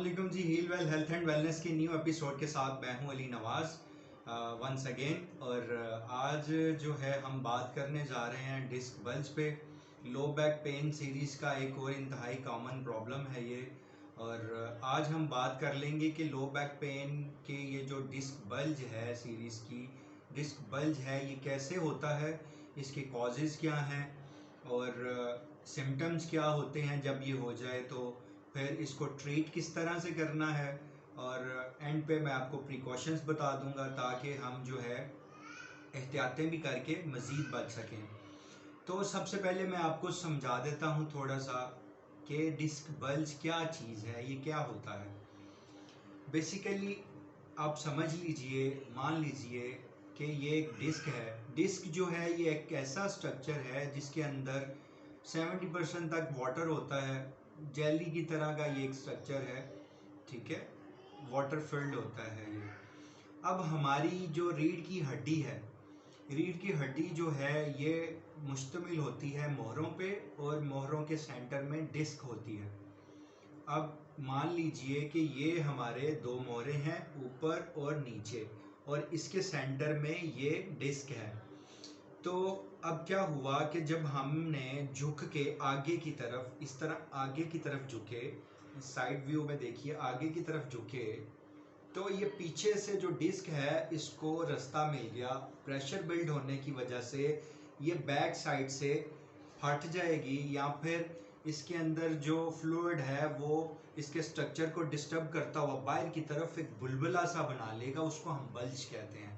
अस्सलाम जी। Heal well health and wellness के न्यू एपिसोड के साथ मैं हूं अली नवाज वंस अगेन। और आज जो है हम बात करने जा रहे हैं डिस्क बल्ज पे। लो बैक पेन सीरीज़ का एक और इंतहाई कॉमन प्रॉब्लम है ये। और आज हम बात कर लेंगे कि लो बैक पेन के ये जो डिस्क बल्ज है सीरीज़ की डिस्क बल्ज है ये कैसे होता है, इसके कॉजेज़ क्या हैं और सिम्टम्स क्या होते हैं जब ये हो जाए, तो फिर इसको ट्रीट किस तरह से करना है। और एंड पे मैं आपको प्रिकॉशंस बता दूंगा ताकि हम जो है एहतियातें भी करके मज़ीद बच सकें। तो सबसे पहले मैं आपको समझा देता हूँ थोड़ा सा कि डिस्क बल्ज क्या चीज़ है, ये क्या होता है। बेसिकली आप समझ लीजिए, मान लीजिए कि ये एक डिस्क है। डिस्क जो है ये एक ऐसा स्ट्रक्चर है जिसके अंदर 70% तक वाटर होता है। जेली की तरह का ये एक स्ट्रक्चर है, ठीक है, वाटर फिल्ड होता है ये। अब हमारी जो रीढ़ की हड्डी है, रीढ़ की हड्डी जो है ये मुश्तमिल होती है मोहरों पे, और मोहरों के सेंटर में डिस्क होती है। अब मान लीजिए कि ये हमारे दो मोहरे हैं, ऊपर और नीचे, और इसके सेंटर में ये डिस्क है। तो अब क्या हुआ कि जब हमने झुक के आगे की तरफ, इस तरह आगे की तरफ झुके, साइड व्यू में देखिए, आगे की तरफ झुके, तो ये पीछे से जो डिस्क है इसको रास्ता मिल गया। प्रेशर बिल्ड होने की वजह से ये बैक साइड से फट जाएगी, या फिर इसके अंदर जो फ्लूइड है वो इसके स्ट्रक्चर को डिस्टर्ब करता हुआ बाहर की तरफ एक बुलबुला सा बना लेगा, उसको हम बल्ज कहते हैं।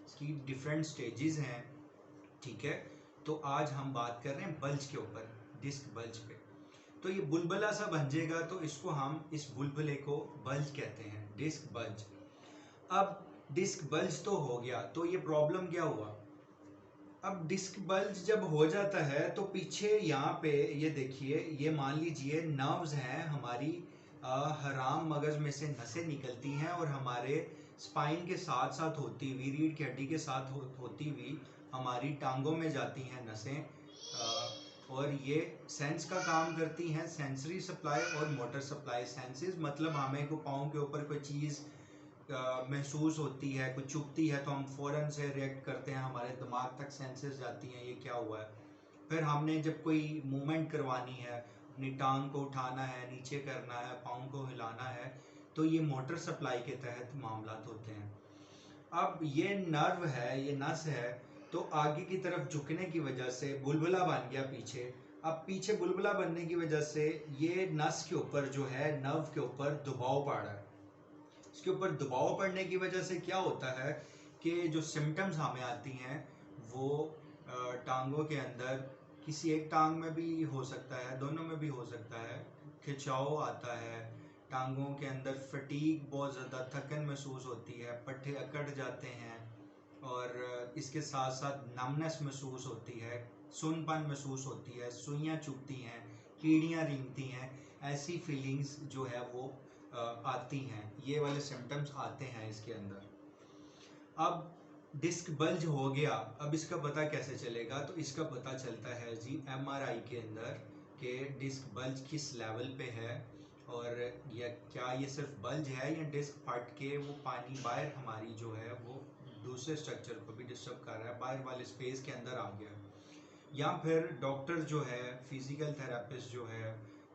इसकी डिफरेंट स्टेजेस हैं, ठीक है। तो आज हम बात कर रहे हैं बल्ज के ऊपर, डिस्क बल्ज पे। तो ये बुलबुला सा बन जाएगा, तो इसको हम इस बुलबुले को बल्ज कहते हैं, डिस्क बल्ज। अब डिस्क बल्ज तो हो गया, तो ये प्रॉब्लम क्या हुआ। अब डिस्क बल्ज जब हो जाता है तो पीछे यहाँ पे ये देखिए, ये मान लीजिए नर्व्स हैं हमारी, हराम मगज में से नसें निकलती हैं और हमारे स्पाइन के साथ साथ होती हुई, रीढ़ की हड्डी के साथ होती हुई हमारी टांगों में जाती हैं नसें। और ये सेंस का काम करती हैं, सेंसरी सप्लाई और मोटर सप्लाई। सेंसेस मतलब हमें को पाँव के ऊपर कोई चीज़ महसूस होती है, कुछ चुभती है तो हम फ़ौरन से रिएक्ट करते हैं, हमारे दिमाग तक सेंसेस जाती हैं ये क्या हुआ है। फिर हमने जब कोई मूवमेंट करवानी है, अपनी टांग को उठाना है, नीचे करना है, पाँव को हिलाना है, तो ये मोटर सप्लाई के तहत मामला होते हैं। अब ये नर्व है, ये नस है, तो आगे की तरफ झुकने की वजह से बुलबुला बन गया पीछे। अब पीछे बुलबुला बनने की वजह से ये नस के ऊपर जो है, नर्व के ऊपर दबाव पड़ रहा है। इसके ऊपर दबाव पड़ने की वजह से क्या होता है कि जो सिम्टम्स हमें आती हैं वो टांगों के अंदर, किसी एक टांग में भी हो सकता है, दोनों में भी हो सकता है, खिंचाव आता है, टांगों के अंदर फटीग, बहुत ज़्यादा थकन महसूस होती है, पट्टे अकड़ जाते हैं, और इसके साथ साथ नमनेस महसूस होती है, सुनपन महसूस होती है, सुइयाँ चुभती हैं, कीड़ियाँ रेंगती हैं, ऐसी फीलिंग्स जो है वो आती हैं। ये वाले सिम्टम्स आते हैं इसके अंदर। अब डिस्क बल्ज हो गया, अब इसका पता कैसे चलेगा। तो इसका पता चलता है जी एमआरआई के अंदर कि डिस्क बल्ज किस लेवल पे है, और या क्या ये सिर्फ बल्ज है या डिस्क फट के वो पानी बाहर हमारी जो है वो दूसरे स्ट्रक्चर को भी डिस्टर्ब कर रहा है, बाहर वाले स्पेस के अंदर आ गया। या फिर डॉक्टर जो है, फिजिकल थेरेपिस्ट जो है,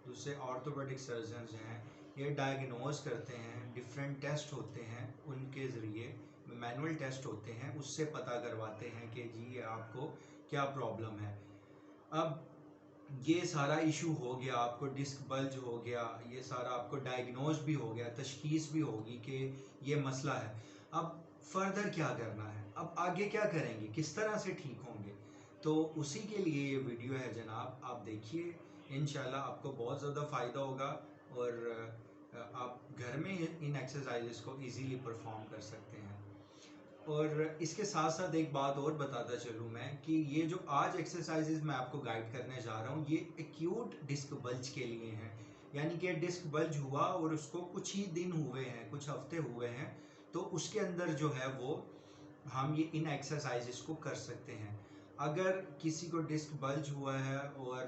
दूसरे ऑर्थोपेडिक सर्जन्स हैं, ये डायग्नोज करते हैं, डिफरेंट टेस्ट होते हैं, उनके ज़रिए मैनुअल टेस्ट होते हैं, उससे पता करवाते हैं कि जी आपको क्या प्रॉब्लम है। अब ये सारा इशू हो गया, आपको डिस्क बल्ज हो गया, ये सारा आपको डायग्नोज भी हो गया, तशखीस भी होगी कि ये मसला है। अब फर्दर क्या करना है, अब आगे क्या करेंगे, किस तरह से ठीक होंगे, तो उसी के लिए ये वीडियो है जनाब। आप देखिए, इंशाल्लाह आपको बहुत ज़्यादा फ़ायदा होगा, और आप घर में इन एक्सरसाइजेस को इजीली परफॉर्म कर सकते हैं। और इसके साथ साथ एक बात और बताता चलूँ मैं कि ये जो आज एक्सरसाइजेज मैं आपको गाइड करने जा रहा हूँ ये एक्यूट डिस्क बल्ज के लिए हैं। यानी कि डिस्क बल्ज हुआ और उसको कुछ ही दिन हुए हैं, कुछ हफ्ते हुए हैं, तो उसके अंदर जो है वो हम ये इन एक्सरसाइजेस को कर सकते हैं। अगर किसी को डिस्क बल्ज हुआ है और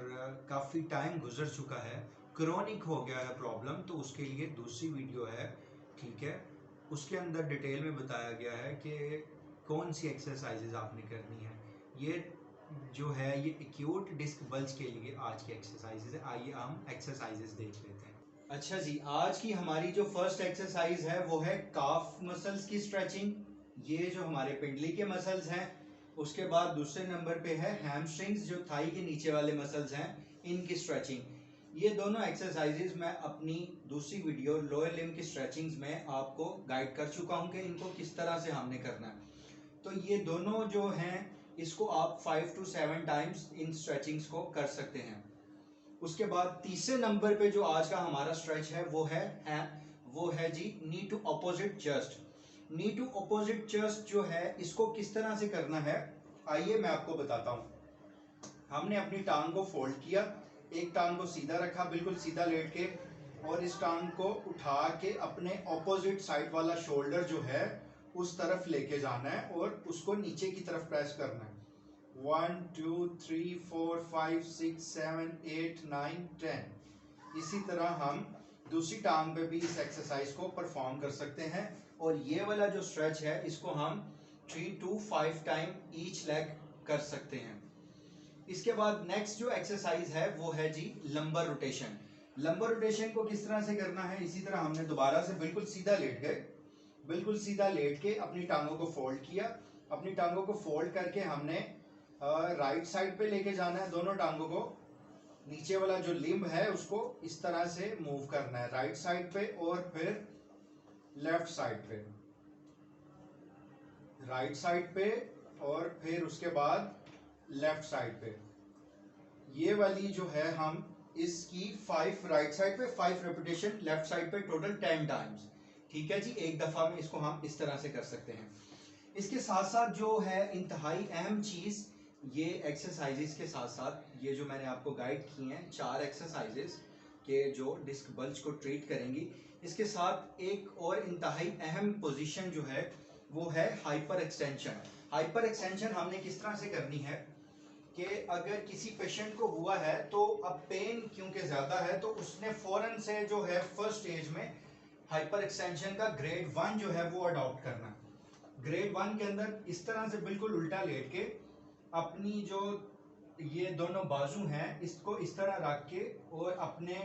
काफ़ी टाइम गुजर चुका है क्रोनिक हो गया है प्रॉब्लम, तो उसके लिए दूसरी वीडियो है, ठीक है, उसके अंदर डिटेल में बताया गया है कि कौन सी एक्सरसाइजेज आपने करनी है। ये जो है ये एक्यूट डिस्क बल्ज के लिए आज की एक्सरसाइजेज है। आइए हम एक्सरसाइजेज देख लेते हैं। अच्छा जी, आज की हमारी जो फर्स्ट एक्सरसाइज है वो है काफ मसल्स की स्ट्रेचिंग, ये जो हमारे पिंडली के मसल्स हैं। उसके बाद दूसरे नंबर पे है हैमस्ट्रिंग्स, जो थाई के नीचे वाले मसल्स हैं, इनकी स्ट्रेचिंग। ये दोनों एक्सरसाइजेज मैं अपनी दूसरी वीडियो लोअर लिम्ब की स्ट्रेचिंग्स में आपको गाइड कर चुका हूँ कि इनको किस तरह से हमने करना है। तो ये दोनों जो हैं इसको आप 5 to 7 टाइम्स इन स्ट्रेचिंग्स को कर सकते हैं। उसके बाद तीसरे नंबर पे जो आज का हमारा स्ट्रेच है वो है जी knee to opposite chest. Knee to opposite chest जो है इसको किस तरह से करना है, आइए मैं आपको बताता हूँ। हमने अपनी टांग को फोल्ड किया, एक टांग को सीधा रखा, बिल्कुल सीधा लेट के, और इस टांग को उठा के अपने ऑपोजिट साइड वाला शोल्डर जो है उस तरफ लेके जाना है और उसको नीचे की तरफ प्रेस करना है। 1 2 3 4 5 6 7 8 9 10। इसी तरह हम दूसरी टांग पे भी इस एक्सरसाइज को परफॉर्म कर सकते हैं। और ये वाला जो स्ट्रेच है इसको हम 3 to 5 टाइम ईच लेग कर सकते हैं। इसके बाद नेक्स्ट जो एक्सरसाइज है वो है जी लंबर रोटेशन। लंबर रोटेशन को किस तरह से करना है, इसी तरह हमने दोबारा से बिल्कुल सीधा लेट गए, बिल्कुल सीधा लेट के अपनी टांगों को फोल्ड किया। अपनी टांगों को फोल्ड करके हमने राइट साइड पे लेके जाना है दोनों टांगों को। नीचे वाला जो लिम्ब है उसको इस तरह से मूव करना है राइट साइड पे और फिर लेफ्ट साइड पे, राइट साइड पे और फिर उसके बाद लेफ्ट साइड पे। ये वाली जो है हम इसकी 5 राइट साइड पे, 5 रेपिटेशन लेफ्ट साइड पे, टोटल 10 टाइम्स। ठीक है जी, एक दफा में इसको हम इस तरह से कर सकते हैं। इसके साथ साथ जो है इंतहाई अहम चीज, ये एक्सरसाइजेस के साथ साथ ये जो मैंने आपको गाइड की हैं 4 एक्सरसाइजेस के जो डिस्क बल्ज को ट्रीट करेंगी, इसके साथ एक और इंतहाई अहम पोजीशन जो है वो है हाइपर एक्सटेंशन। हाइपर एक्सटेंशन हमने किस तरह से करनी है कि अगर किसी पेशेंट को हुआ है तो अब पेन क्योंकि ज़्यादा है तो उसने फ़ौरन से जो है फर्स्ट स्टेज में हाइपर एक्सटेंशन का ग्रेड 1 जो है वो अडॉप्ट करना। ग्रेड 1 के अंदर इस तरह से बिल्कुल उल्टा लेट के अपनी जो ये दोनों बाजू हैं इसको इस तरह रख के और अपने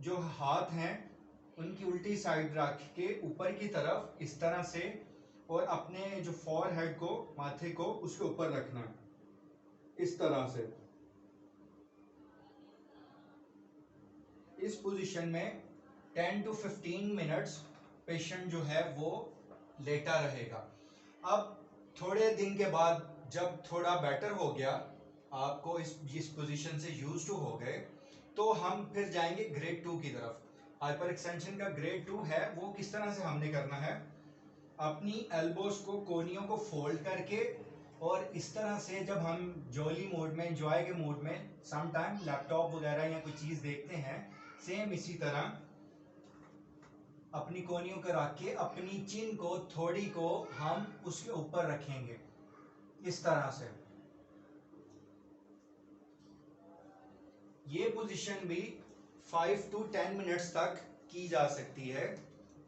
जो हाथ हैं उनकी उल्टी साइड रख के ऊपर की तरफ इस तरह से, और अपने जो फॉरहेड को, माथे को उसके ऊपर रखना है इस तरह से। इस पोजीशन में 10 to 15 मिनट्स पेशेंट जो है वो लेटा रहेगा। अब थोड़े दिन के बाद जब थोड़ा बेटर हो गया, आपको इस पोजीशन से यूज टू हो गए, तो हम फिर जाएंगे ग्रेड 2 की तरफ। हाइपर एक्सटेंशन का ग्रेड 2 है वो किस तरह से हमने करना है, अपनी एल्बोस को, कोनियों को फोल्ड करके, और इस तरह से जब हम जॉली मोड में, एंजॉय के मोड में सम टाइम लैपटॉप वगैरह या कोई चीज़ देखते हैं, सेम इसी तरह अपनी कोनियों को रख के अपनी चिन को, थोड़ी को हम उसके ऊपर रखेंगे इस तरह से। ये पोजीशन भी 5 to 10 मिनट्स तक की जा सकती है।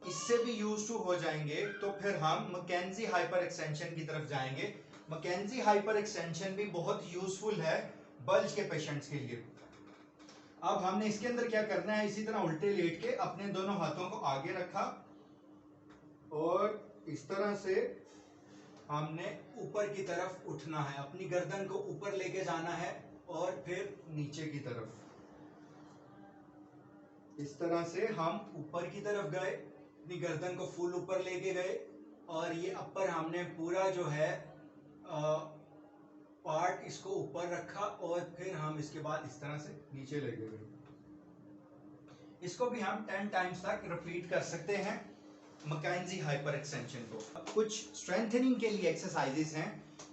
इससे भी यूज टू हो जाएंगे तो फिर हम मैकेंजी हाइपर एक्सटेंशन की तरफ जाएंगे। मैकेंजी हाइपर एक्सटेंशन भी बहुत यूजफुल है बल्ज के पेशेंट्स के लिए। अब हमने इसके अंदर क्या करना है, इसी तरह उल्टे लेट के अपने दोनों हाथों को आगे रखा और इस तरह से हमने ऊपर की तरफ उठना है, अपनी गर्दन को ऊपर लेके जाना है और फिर नीचे की तरफ। इस तरह से हम ऊपर की तरफ गए, अपनी गर्दन को फुल ऊपर लेके गए, और ये अपर हमने पूरा जो है पार्ट इसको ऊपर रखा, और फिर हम इसके बाद इस तरह से नीचे लेके गए। इसको भी हम 10 टाइम्स तक रिपीट कर सकते हैं मैकेंजी हाइपर एक्सटेंशन को। अब कुछ स्ट्रेंथनिंग के लिए एक्सरसाइजेस हैं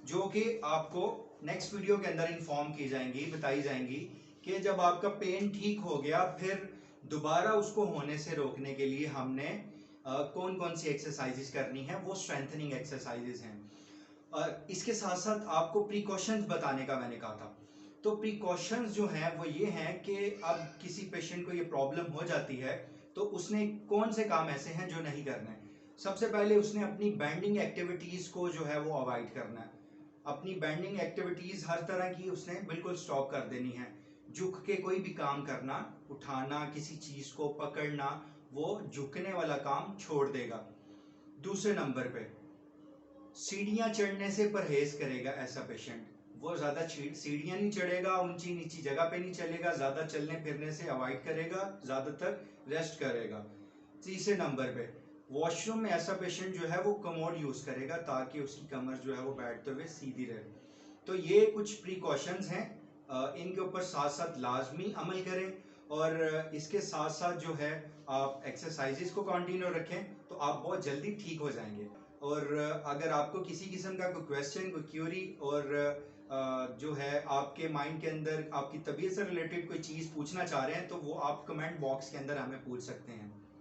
जो कि आपको नेक्स्ट वीडियो के अंदर इन्फॉर्म की जाएंगी, बताई जाएंगी कि जब आपका पेन ठीक हो गया फिर दोबारा उसको होने से रोकने के लिए हमने कौन कौन सी एक्सरसाइजेस करनी है, वो स्ट्रेंथनिंग एक्सरसाइजेस हैं। और इसके साथ साथ आपको प्रिकॉशंस बताने का मैंने कहा था। तो प्रिकॉशंस जो हैं वो ये हैं कि अब किसी पेशेंट को ये प्रॉब्लम हो जाती है तो उसने कौन से काम ऐसे हैं जो नहीं करना है। सबसे पहले उसने अपनी बैंडिंग एक्टिविटीज़ को जो है वो अवॉइड करना है। अपनी बैंडिंग एक्टिविटीज़ हर तरह की उसने बिल्कुल स्टॉप कर देनी है। झुक के कोई भी काम करना, उठाना, किसी चीज़ को पकड़ना, वो झुकने वाला काम छोड़ देगा। दूसरे नंबर पे सीढ़ियाँ चढ़ने से परहेज करेगा ऐसा पेशेंट। वो ज़्यादा सीढ़ियाँ नहीं चढ़ेगा, ऊंची नीची जगह पे नहीं चलेगा, ज़्यादा चलने फिरने से अवॉइड करेगा, ज़्यादातर रेस्ट करेगा। तीसरे नंबर पे वॉशरूम में ऐसा पेशेंट जो है वो कमोड यूज़ करेगा ताकि उसकी कमर जो है वो बैठते हुए सीधी रहे। तो ये कुछ प्रिकॉशंस हैं, इनके ऊपर साथ साथ लाजमी अमल करें और इसके साथ साथ जो है आप एक्सरसाइजेस को कंटिन्यू रखें तो आप बहुत जल्दी ठीक हो जाएंगे। और अगर आपको किसी किस्म का कोई क्वेश्चन, कोई क्यूरी और जो है आपके माइंड के अंदर आपकी तबीयत से रिलेटेड कोई चीज़ पूछना चाह रहे हैं तो वो आप कमेंट बॉक्स के अंदर हमें पूछ सकते हैं।